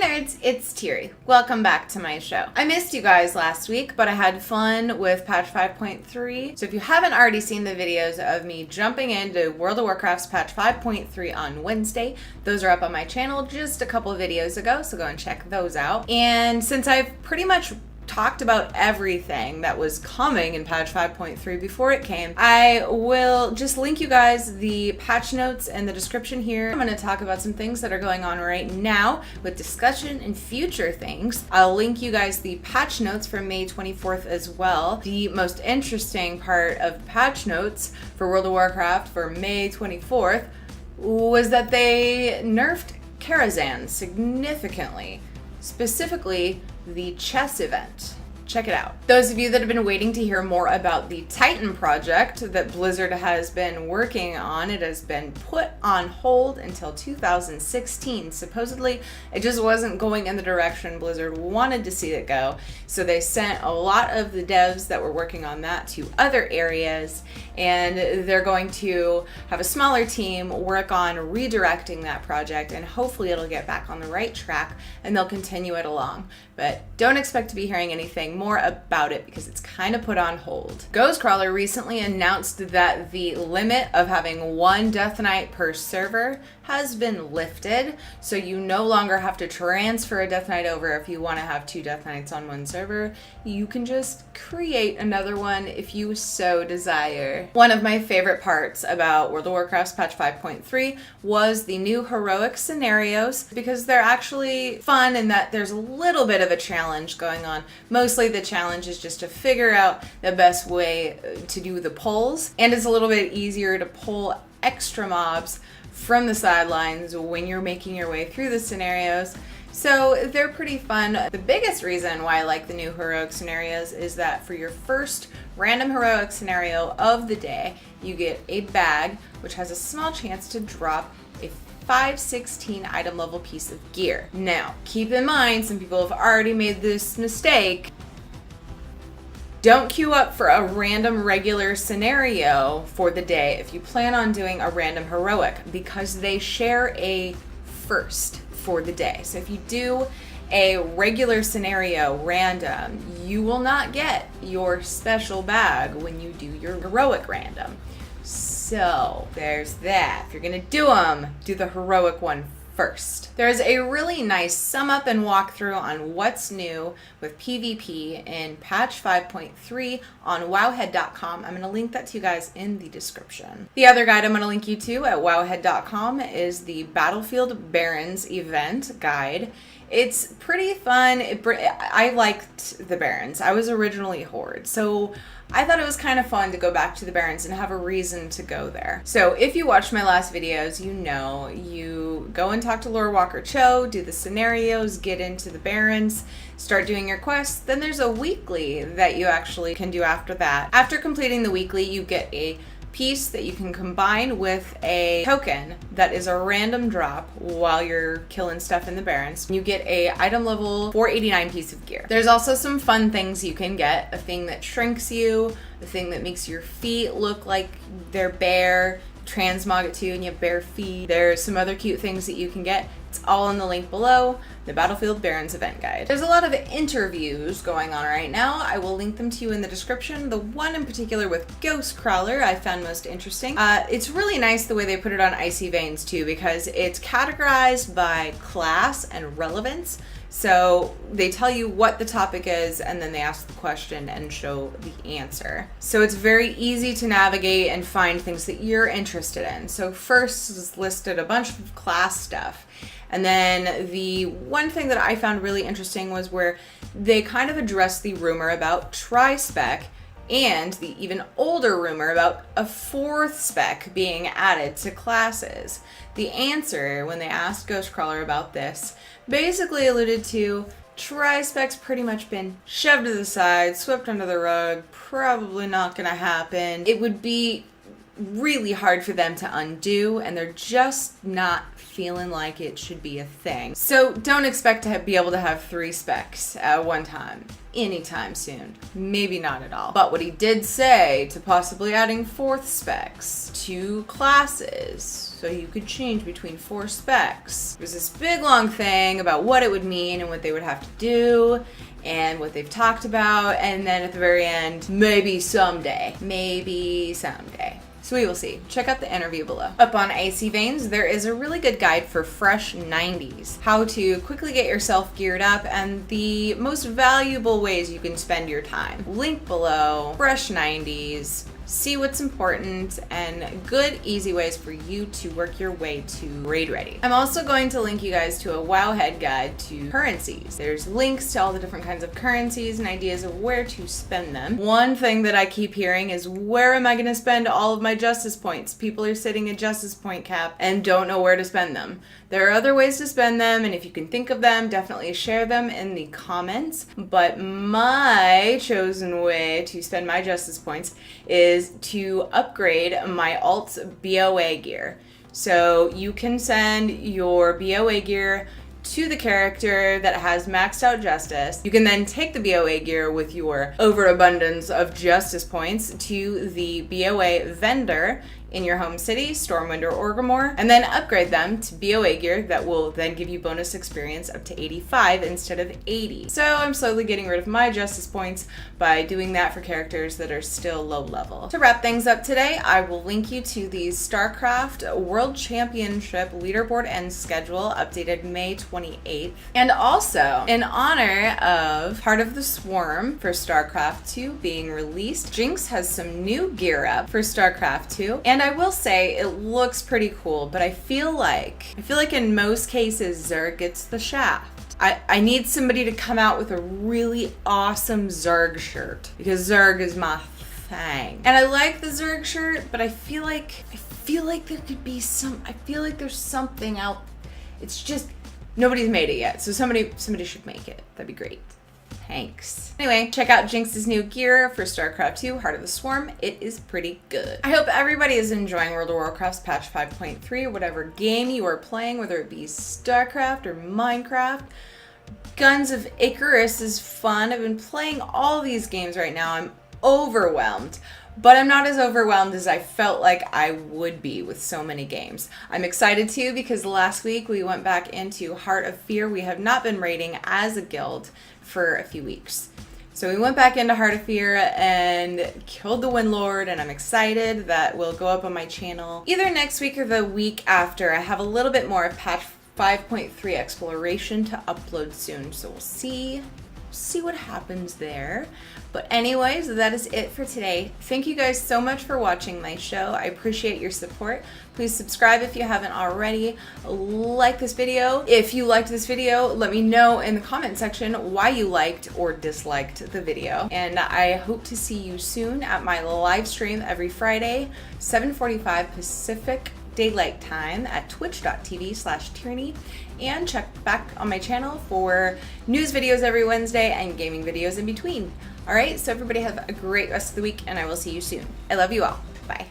nerds, it's Tiri. Welcome back to my show. I missed you guys last week, but I had fun with patch 5.3. So if you haven't already seen the videos of me jumping into World of Warcraft's patch 5.3 on Wednesday, those are up on my channel just a couple of videos ago, so go and check those out. And since I've pretty much talked about everything that was coming in patch 5.3 before it came, I will just link you guys the patch notes in the description here. I'm going to talk about some things that are going on right now with discussion and future things. I'll link you guys the patch notes for May 24th as well. The most interesting part of patch notes for World of Warcraft for May 24th was that they nerfed Karazhan significantly, specifically the chess event. Check it out. Those of you that have been waiting to hear more about the Titan project that Blizzard has been working on, it has been put on hold until 2016. Supposedly, it just wasn't going in the direction Blizzard wanted to see it go. So they sent a lot of the devs that were working on that to other areas, and they're going to have a smaller team work on redirecting that project, and hopefully it'll get back on the right track and they'll continue it along. But don't expect to be hearing anything more about it because it's kind of put on hold. Ghostcrawler recently announced that the limit of having one Death Knight per server has been lifted, so you no longer have to transfer a Death Knight over if you want to have two Death Knights on one server. You can just create another one if you so desire. One of my favorite parts about World of Warcraft's patch 5.3 was the new heroic scenarios, because they're actually fun in that there's a little bit of a challenge going on. Mostly the challenge is just to figure out the best way to do the pulls, and it's a little bit easier to pull extra mobs from the sidelines when you're making your way through the scenarios. So they're pretty fun. The biggest reason why I like the new heroic scenarios is that for your first random heroic scenario of the day, you get a bag which has a small chance to drop a 516 item level piece of gear. Now, keep in mind, some people have already made this mistake. Don't queue up for a random regular scenario for the day if you plan on doing a random heroic, because they share a first for the day. So if you do a regular scenario random, you will not get your special bag when you do your heroic random. So there's that. If you're gonna do them, do the heroic one first. There's a really nice sum up and walkthrough on what's new with PvP in patch 5.3 on wowhead.com. I'm going to link that to you guys in the description. The other guide I'm going to link you to at wowhead.com is the Battlefield Barrens event guide. It's pretty fun. I liked the Barrens. I was originally Horde, so I thought it was kind of fun to go back to the Barrens and have a reason to go there. So if you watched my last videos, you know, you go and talk to Lore Walker Cho, do the scenarios, get into the Barrens, start doing your quests. Then there's a weekly that you actually can do after that. After completing the weekly, you get a piece that you can combine with a token that is a random drop while you're killing stuff in the Barrens. You get a item level 489 piece of gear. There's also some fun things you can get. A thing that shrinks you, a thing that makes your feet look like they're bare, transmog it to you and you have bare feet. There's some other cute things that you can get. It's all in the link below, the Battlefield Barrens event guide. There's a lot of interviews going on right now. I will link them to you in the description. The one in particular with Ghostcrawler I found most interesting. It's really nice the way they put it on Icy Veins too, because it's categorized by class and relevance. So they tell you what the topic is, and then they ask the question and show the answer. So it's very easy to navigate and find things that you're interested in. So first is listed a bunch of class stuff. And then the one thing that I found really interesting was where they kind of addressed the rumor about tri-spec and the even older rumor about a fourth spec being added to classes. The answer, when they asked Ghostcrawler about this, basically alluded to tri-spec's pretty much been shoved to the side, swept under the rug, probably not gonna happen. It would be really hard for them to undo, and they're just not feeling like it should be a thing. So don't expect to be able to have 3 specs at one time anytime soon. Maybe not at all. But what he did say to possibly adding 4th specs to classes, so you could change between 4 specs. There's this big long thing about what it would mean and what they would have to do and what they've talked about, and then at the very end, maybe someday. Maybe someday. So we will see. Check out the interview below. Up on AC Veins, there is a really good guide for fresh 90s. How to quickly get yourself geared up and the most valuable ways you can spend your time. Link below, fresh 90s. See what's important and good, easy ways for you to work your way to raid ready. I'm also going to link you guys to a Wowhead guide to currencies. There's links to all the different kinds of currencies and ideas of where to spend them. One thing that I keep hearing is, where am I going to spend all of my justice points? People are sitting at justice point cap and don't know where to spend them. There are other ways to spend them, and if you can think of them, definitely share them in the comments. But my chosen way to spend my justice points is to upgrade my alt's BOA gear. So you can send your BOA gear to the character that has maxed out justice. You can then take the BOA gear with your overabundance of justice points to the BOA vendor in your home city, Stormwind or Orgrimmar, and then upgrade them to BOA gear that will then give you bonus experience up to 85 instead of 80. So I'm slowly getting rid of my justice points by doing that for characters that are still low level. To wrap things up today, I will link you to the Starcraft World Championship leaderboard and schedule updated May 28th. And also, in honor of Heart of the Swarm for StarCraft 2 being released, Jinx has some new gear up for StarCraft 2, and I will say it looks pretty cool, but I feel like in most cases Zerg gets the shaft. I need somebody to come out with a really awesome Zerg shirt, because Zerg is my thing. And I like the Zerg shirt, but I feel like there could be I feel like there's something out. It's just nobody's made it yet. So somebody should make it. That'd be great. Thanks. Anyway, check out Jinx's new gear for StarCraft 2, Heart of the Swarm. It is pretty good. I hope everybody is enjoying World of Warcraft's patch 5.3, or whatever game you are playing, whether it be StarCraft or Minecraft. Guns of Icarus is fun. I've been playing all these games right now. I'm overwhelmed. But I'm not as overwhelmed as I felt like I would be with so many games. I'm excited too, because last week we went back into Heart of Fear. We have not been raiding as a guild for a few weeks. So we went back into Heart of Fear and killed the Windlord, and I'm excited. That will go up on my channel either next week or the week after. I have a little bit more of patch 5.3 exploration to upload soon, so we'll see what happens there. But anyways, that is it for today. Thank you guys so much for watching my show. I appreciate your support. Please subscribe if you haven't already. Like this video. If you liked this video, let me know in the comment section why you liked or disliked the video. And I hope to see you soon at my live stream every Friday, 7:45 Pacific Daylight Time at twitch.tv/Tirinei, and check back on my channel for news videos every Wednesday and gaming videos in between. Alright, so everybody have a great rest of the week, and I will see you soon. I love you all. Bye.